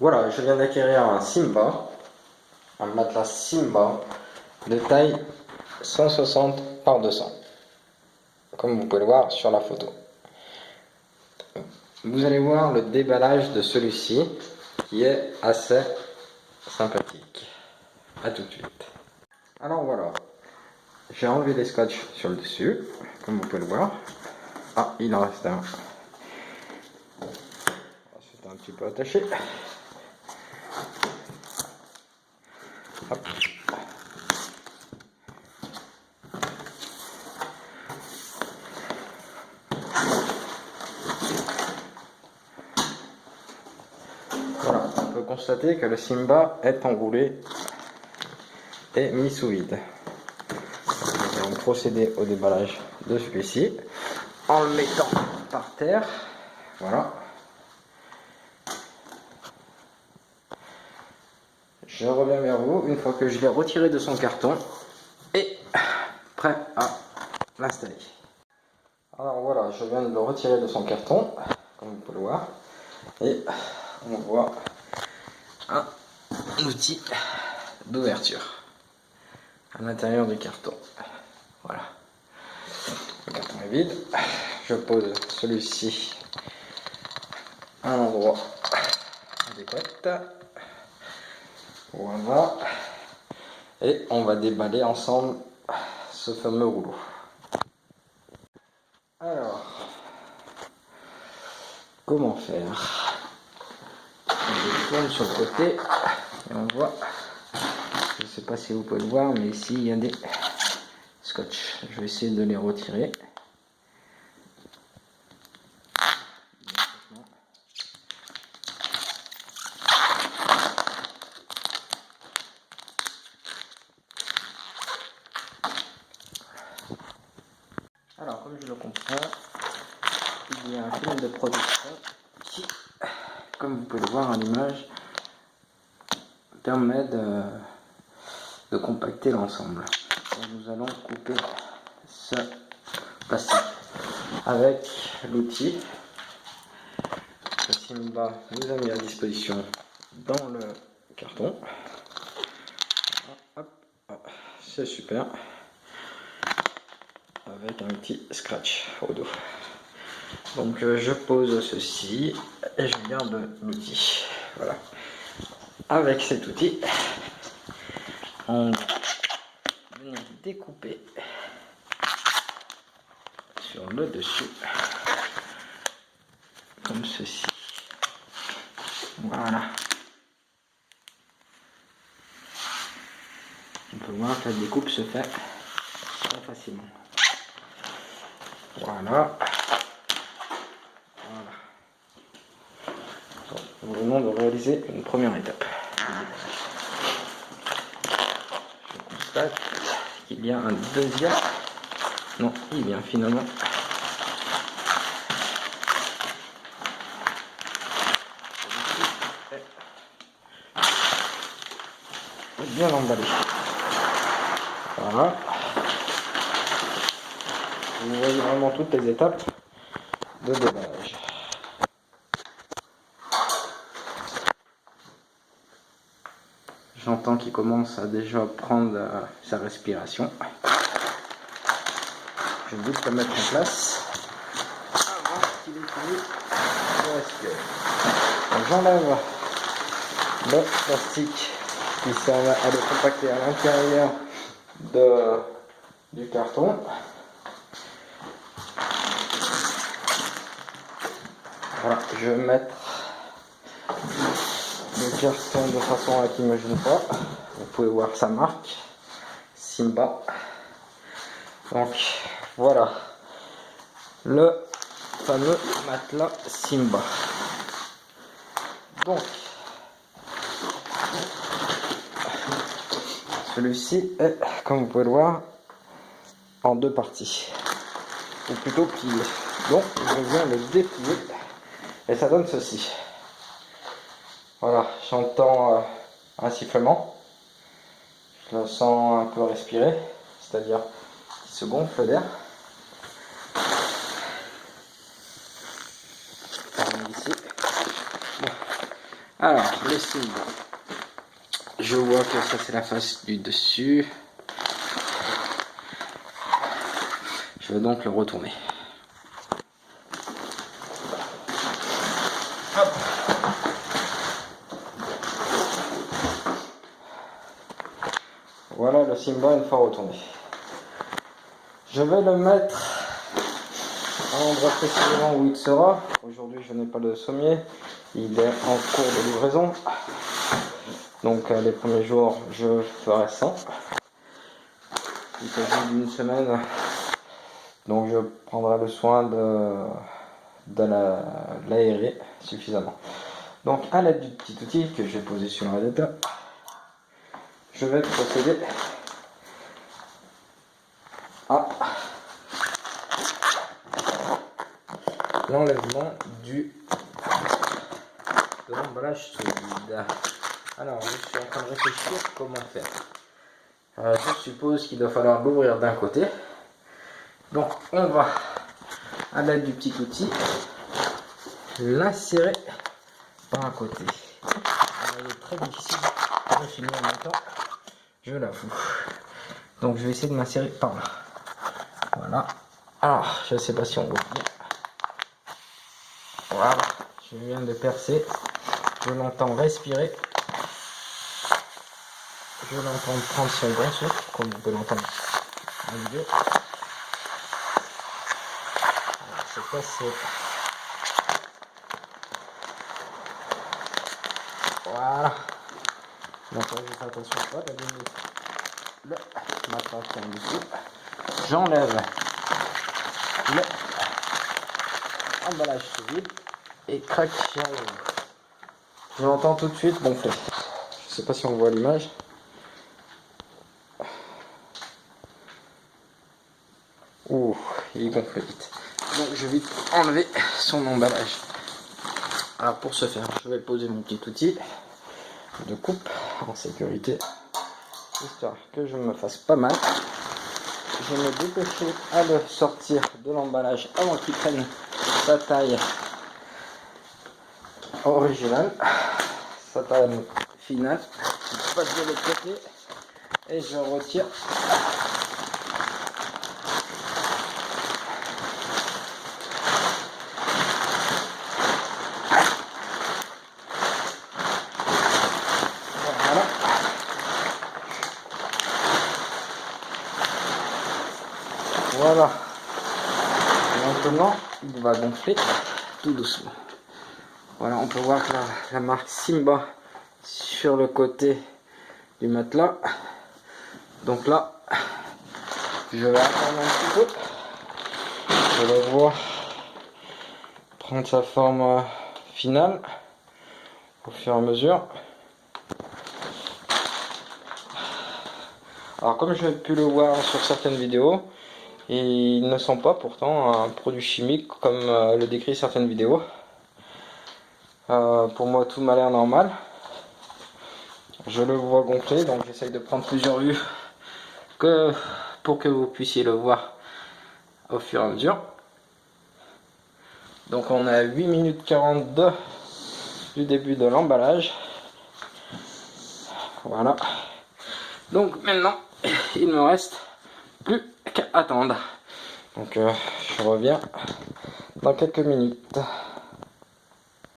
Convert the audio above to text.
Voilà, je viens d'acquérir un Simba, un matelas Simba de taille 160 par 200, comme vous pouvez le voir sur la photo. Vous allez voir le déballage de celui-ci qui est assez sympathique. A tout de suite. Alors voilà, j'ai enlevé les scotch sur le dessus, comme vous pouvez le voir. Ah, il en reste un. C'est un petit peu attaché. Hop. Voilà, on peut constater que le Simba est enroulé et mis sous vide. Nous allons procéder au déballage de celui-ci en le mettant par terre. Voilà. Je reviens vers vous une fois que je l'ai retiré de son carton et prêt à l'installer. Alors voilà, je viens de le retirer de son carton, comme vous pouvez le voir, et on voit un outil d'ouverture à l'intérieur du carton. Voilà, le carton est vide. Je pose celui-ci à un endroit adéquat. Voilà, et on va déballer ensemble ce fameux rouleau. Alors, comment faire? On tourne sur le côté et on voit, je ne sais pas si vous pouvez le voir, mais ici il y a des scotch. Je vais essayer de les retirer. Alors, comme je le comprends, il y a un film de production qui, comme vous pouvez le voir à l'image, permet de compacter l'ensemble. Nous allons couper ce plastique avec l'outil que Simba nous a mis à disposition dans le carton. Hop, hop, c'est super. Avec un petit scratch au dos. Donc je pose ceci et je garde l'outil. Voilà. Avec cet outil, on va venir découper sur le dessus, comme ceci. Voilà. On peut voir que la découpe se fait très facilement. Voilà. Voilà. Donc, nous venons de réaliser une première étape. Je constate qu'il y a un deuxième. Non, il vient finalement. Bien emballé. Voilà. Vous voyez vraiment toutes les étapes de déballage. J'entends qu'il commence à déjà prendre sa respiration. Je vais vite le mettre en place avant qu'il ait fini de respirer. J'enlève le plastique qui sert à le compacter à l'intérieur du carton. Voilà, je vais mettre le carton de façon à qu'il ne me gêne pas. Vous pouvez voir sa marque, Simba. Donc voilà, le fameux matelas Simba. Donc, celui-ci est, comme vous pouvez le voir, en deux parties, ou plutôt plié. Donc, je viens le déplier et ça donne ceci. Voilà, j'entends un sifflement. Je le sens un peu respirer, c'est-à-dire qu'il se gonfle d'air. Ici. Alors, le Simba. Je vois que ça c'est la face du dessus. Je vais donc le retourner. Hop. Voilà le Simba une fois retourné. Je vais le mettre à l'endroit précisément où il sera. Aujourd'hui je n'ai pas de sommier. Il est en cours de livraison. Donc les premiers jours je ferai sans. Il s'agit d'une semaine. Donc je prendrai le soin de l'aérer suffisamment. Donc à l'aide du petit outil que j'ai posé sur le radiateur, je vais procéder à l'enlèvement de l'emballage solide. Alors je suis en train de réfléchir comment faire. Je suppose qu'il doit falloir l'ouvrir d'un côté. Donc on va, à l'aide du petit outil, l'insérer par un côté. Il est très difficile de filmer en même temps, je l'avoue. Donc je vais essayer de m'insérer par là. Voilà. Alors, je ne sais pas si on voit bien. Voilà, je viens de percer. Je l'entends respirer. Je l'entends prendre son grand souffle, comme vous pouvez l'entendre en vidéo. C'est passé. Voilà. Maintenant, je fais attention à pas d'abîmer le matraque qui est en dessous. J'enlève l'emballage solide et crac, j'enlève. Je l'entends tout de suite gonfler. Je sais pas si on voit l'image. Ouh, il gonfle vite. Donc je vais enlever son emballage. Alors pour ce faire, je vais poser mon petit outil de coupe en sécurité, histoire que je me fasse pas mal. Je vais me dépêcher à le sortir de l'emballage avant qu'il prenne sa taille originale, sa taille finale. Je passe de l'autre côté et je retire. Voilà. Voilà. Maintenant, il va gonfler tout doucement. Voilà, on peut voir que la marque Simba sur le côté du matelas. Donc là, je vais attendre un petit peu. Je vais le voir prendre sa forme finale au fur et à mesure. Alors comme je pu le voir sur certaines vidéos, ils ne sont pas pourtant un produit chimique comme le décrit certaines vidéos. Pour moi tout m'a l'air normal. Je le vois gonfler, donc j'essaye de prendre plusieurs vues pour que vous puissiez le voir au fur et à mesure. Donc on est à 8 minutes 42 du début de l'emballage. Voilà. Donc maintenant, il me reste plus qu'à attendre. Donc je reviens dans quelques minutes.